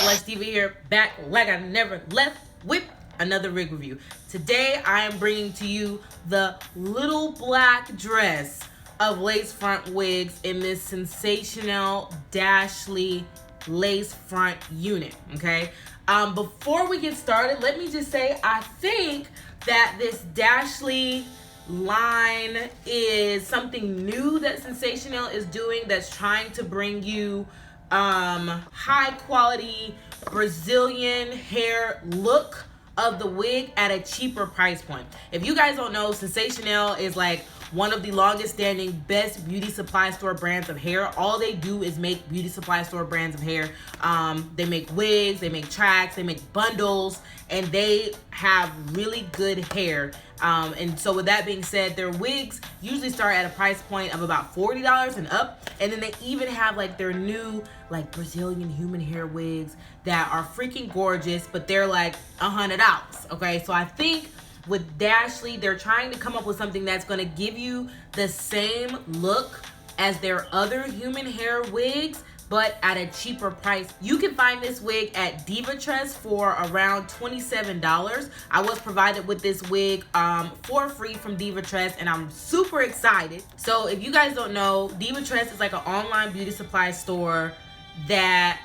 Celeste Diva here, back like I never left with another wig review. Today I am bringing to you the little black dress of lace front wigs in this sensational DASHLY lace front unit, okay? Before we get started, let me just say I think that this DASHLY line is something new that Sensational is doing, that's trying to bring you high quality Brazilian hair look of the wig at a cheaper price point. If you guys don't know, Sensational is like one of the longest standing best beauty supply store brands of hair. All they do is make beauty supply store brands of hair. They make wigs, they make tracks, they make bundles, and they have really good hair. And so with that being said, their wigs usually start at a price point of about $40 and up. And then they even have like their new like Brazilian human hair wigs that are freaking gorgeous, but they're like $100, okay? So I think with DASHLY, they're trying to come up with something that's gonna give you the same look as their other human hair wigs, but at a cheaper price. You can find this wig at DivaTress for around $27. I was provided with this wig for free from DivaTress, and I'm super excited. So if you guys don't know, DivaTress is like an online beauty supply store that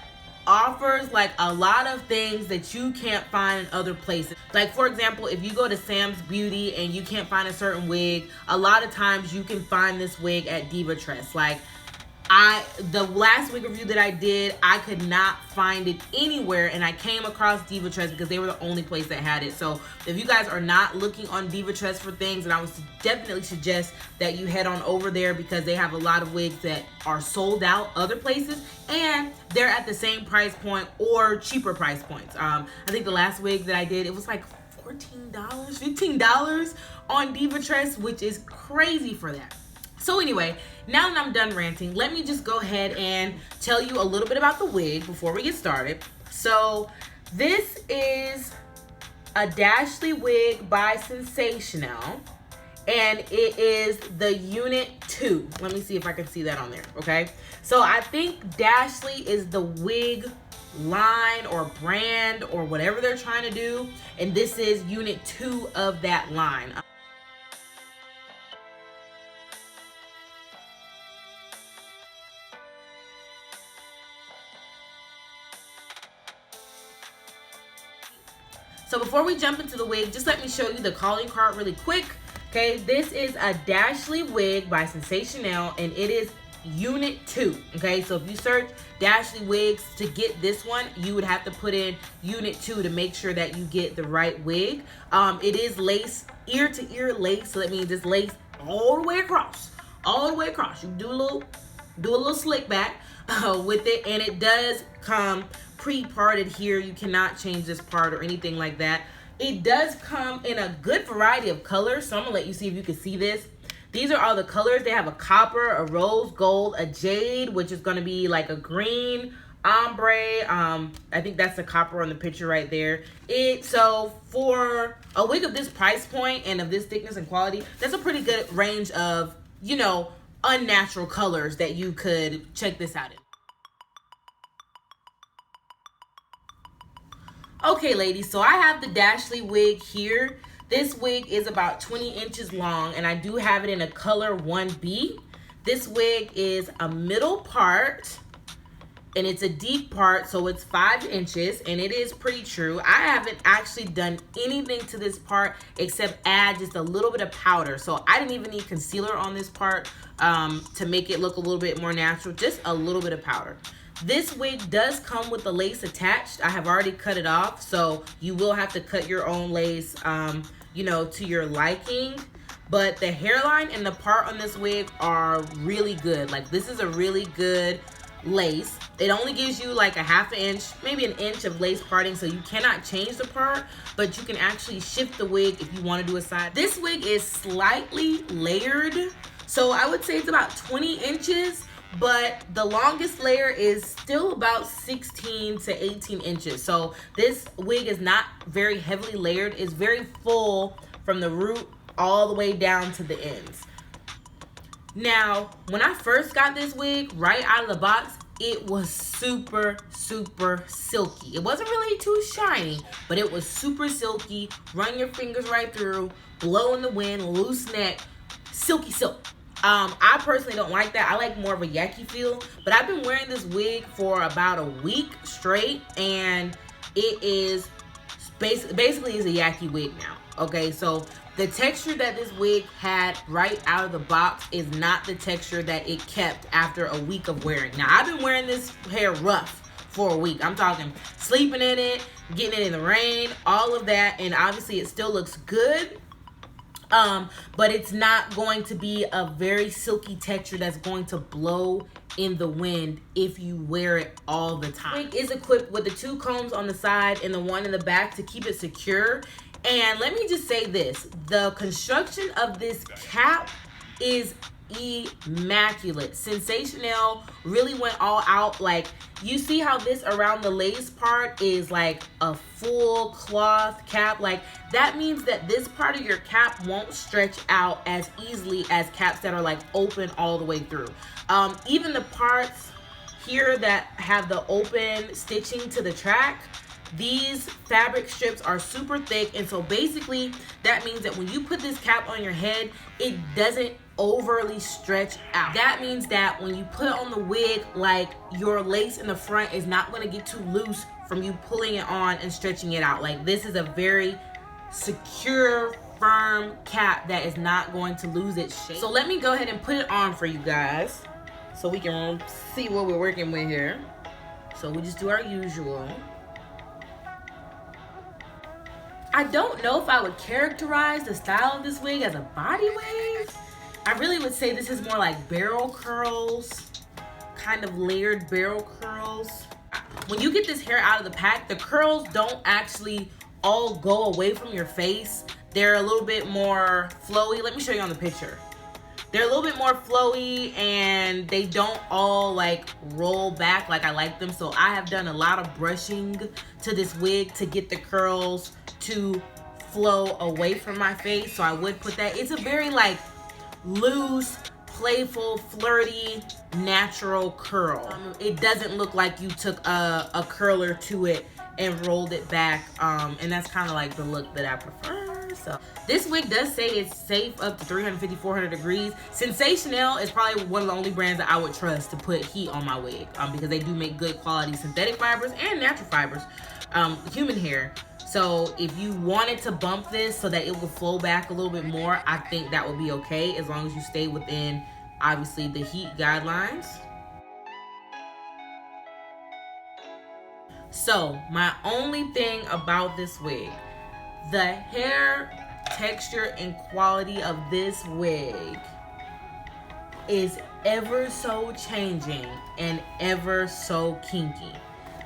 offers like a lot of things that you can't find in other places. Like for example, if you go to Sam's Beauty and you can't find a certain wig, a lot of times you can find this wig at DivaTress. Like the last wig review that I did, I could not find it anywhere, and I came across DivaTress because they were the only place that had it. So if you guys are not looking on DivaTress for things, then I would definitely suggest that you head on over there, because they have a lot of wigs that are sold out other places, and they're at the same price point or cheaper price points. I think the last wig that I did, it was like $14, $15 on DivaTress, which is crazy for that. So anyway, now that I'm done ranting, let me just go ahead and tell you a little bit about the wig before we get started. So this is a DASHLY wig by Sensational, and it is the Unit 2. Let me see if I can see that on there, okay? So I think DASHLY is the wig line or brand or whatever they're trying to do, and this is Unit 2 of that line. So before we jump into the wig, just let me show you the calling card really quick. Okay, this is a DASHLY wig by Sensational, and it is Unit 2. Okay, so if you search DASHLY wigs to get this one, you would have to put in Unit 2 to make sure that you get the right wig. It is lace, ear to ear lace, so that means it's lace all the way across, all the way across. You do a little slick back with it, and it does come pre-parted here. You cannot change this part or anything like that. It does come in a good variety of colors, so I'm gonna let you see if you can see this. These are all the colors. They have a copper, a rose gold, a jade, which is gonna be like a green, ombre. I think that's the copper on the picture right there. So for a wig of this price point and of this thickness and quality, that's a pretty good range of, you know, unnatural colors that you could check this out in. Okay, ladies, so I have the DASHLY wig here. This wig is about 20 inches long, and I do have it in a color 1B. This wig is a middle part, and it's a deep part, so it's 5 inches, and it is pretty true. I haven't actually done anything to this part except add just a little bit of powder. So I didn't even need concealer on this part to make it look a little bit more natural, just a little bit of powder. This wig does come with the lace attached. I have already cut it off, so you will have to cut your own lace, you know, to your liking. But the hairline and the part on this wig are really good. Like, this is a really good lace. It only gives you like a ½ inch, maybe an inch of lace parting, so you cannot change the part, but you can actually shift the wig if you want to do a side. This wig is slightly layered, so I would say it's about 20 inches. But the longest layer is still about 16 to 18 inches. So this wig is not very heavily layered. It's very full from the root all the way down to the ends. Now, when I first got this wig right out of the box, it was super, super silky. It wasn't really too shiny, but it was super silky. Run your fingers right through, blow in the wind, loose neck, silky silk. I personally don't like that. I like more of a yaki feel, but I've been wearing this wig for about a week straight, and it is basically is a yaki wig now. Okay, so the texture that this wig had right out of the box is not the texture that it kept after a week of wearing. Now, I've been wearing this hair rough for a week. I'm talking sleeping in it, getting it in the rain, all of that, and obviously it still looks good. But it's not going to be a very silky texture that's going to blow in the wind if you wear it all the time. The wig is equipped with the 2 combs on the side and the 1 in the back to keep it secure. And let me just say this, the construction of this cap is immaculate. Sensational really went all out. Like, you see how this around the lace part is like a full cloth cap? Like, that means that this part of your cap won't stretch out as easily as caps that are like open all the way through. Even the parts here that have the open stitching to the track, these fabric strips are super thick, and so basically that means that when you put this cap on your head, it doesn't overly stretch out. That means that when you put on the wig, like, your lace in the front is not going to get too loose from you pulling it on and stretching it out. Like, this is a very secure, firm cap that is not going to lose its shape. So let me go ahead and put it on for you guys so we can see what we're working with here. So we just do our usual. I don't know if I would characterize the style of this wig as a body wave. I really would say this is more like barrel curls, kind of layered barrel curls. When you get this hair out of the pack, the curls don't actually all go away from your face. They're a little bit more flowy. Let me show you on the picture. They're a little bit more flowy, and they don't all like roll back like I like them. So I have done a lot of brushing to this wig to get the curls to flow away from my face. So I would put that. It's a very like loose, playful, flirty, natural curl. It doesn't look like you took a curler to it and rolled it back, and that's kind of like the look that I prefer. So this wig does say it's safe up to 350, 400 degrees. Sensational is probably one of the only brands that I would trust to put heat on my wig, because they do make good quality synthetic fibers and natural fibers, human hair. So if you wanted to bump this so that it would flow back a little bit more, I think that would be okay, as long as you stay within, obviously, the heat guidelines. So my only thing about this wig, the hair texture and quality of this wig is ever so changing and ever so kinky.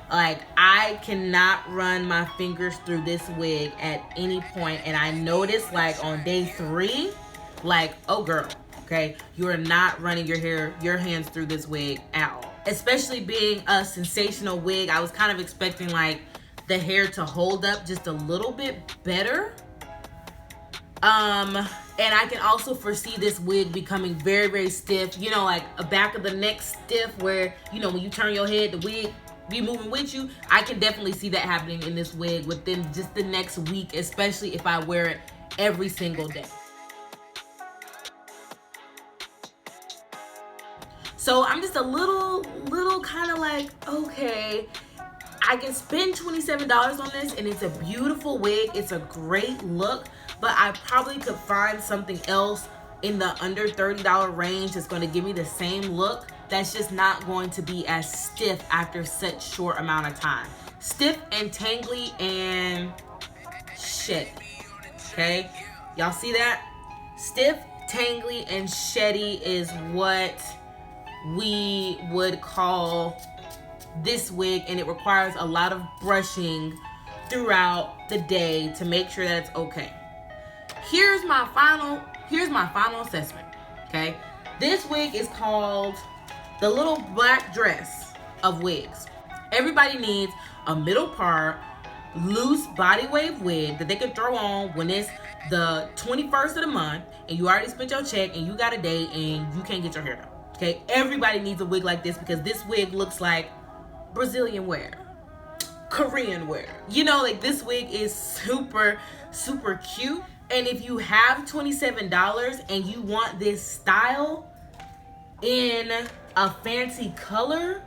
Like, I cannot run my fingers through this wig at any point, and I noticed like on day 3, like, oh girl, okay, you are not running your hands through this wig at all. Especially being a sensational wig, I was kind of expecting like the hair to hold up just a little bit better. And I can also foresee this wig becoming very, very stiff, you know, like a back of the neck stiff, where, you know, when you turn your head, the wig be moving with you. I can definitely see that happening in this wig within just the next week, especially if I wear it every single day. So I'm just a little kind of like, okay, I can spend $27 on this, and it's a beautiful wig. It's a great look, but I probably could find something else in the under $30 range that's going to give me the same look, that's just not going to be as stiff after such short amount of time. Stiff and tangly and shitty. Okay, y'all see that? Stiff, tangly, and shitty is what we would call this wig, and it requires a lot of brushing throughout the day to make sure that it's okay. Here's my final assessment. Okay, this wig is called the little black dress of wigs. Everybody needs a middle part, loose body wave wig that they can throw on when it's the 21st of the month and you already spent your check and you got a date and you can't get your hair done. Okay, everybody needs a wig like this because this wig looks like Brazilian wear, Korean wear. You know, like this wig is super, super cute. And if you have $27 and you want this style in a fancy color,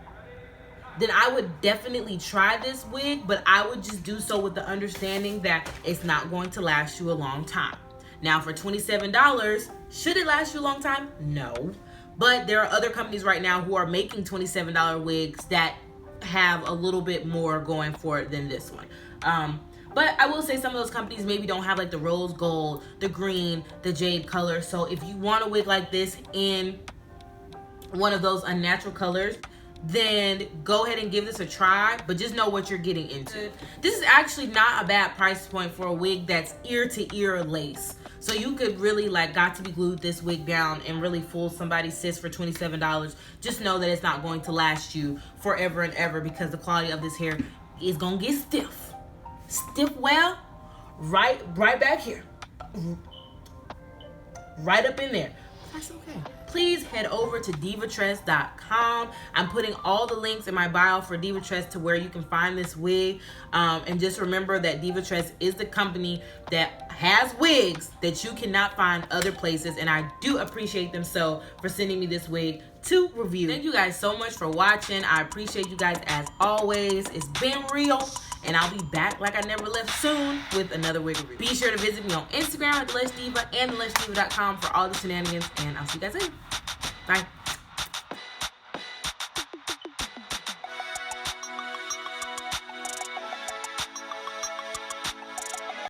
then I would definitely try this wig, but I would just do so with the understanding that it's not going to last you a long time. Now for $27, should it last you a long time? No. But there are other companies right now who are making $27 wigs that have a little bit more going for it than this one. But I will say some of those companies maybe don't have like the rose gold, the green, the jade color. So if you want a wig like this in one of those unnatural colors, then go ahead and give this a try, but just know what you're getting into. This is actually not a bad price point for a wig that's ear to ear lace. So you could really like got to be glued this wig down and really fool somebody's sis for $27. Just know that it's not going to last you forever and ever because the quality of this hair is gonna get stiff. Stiff well, right back here. Right up in there. That's okay. Please head over to divatress.com. I'm putting all the links in my bio for Divatress to where you can find this wig. And just remember that Divatress is the company that has wigs that you cannot find other places. And I do appreciate them so for sending me this wig to review. Thank you guys so much for watching. I appreciate you guys as always. It's been real. And I'll be back like I never left soon with another wig review. Be sure to visit me on Instagram at TheLushDiva and TheLushDiva.com for all the shenanigans. And I'll see you guys later. Bye.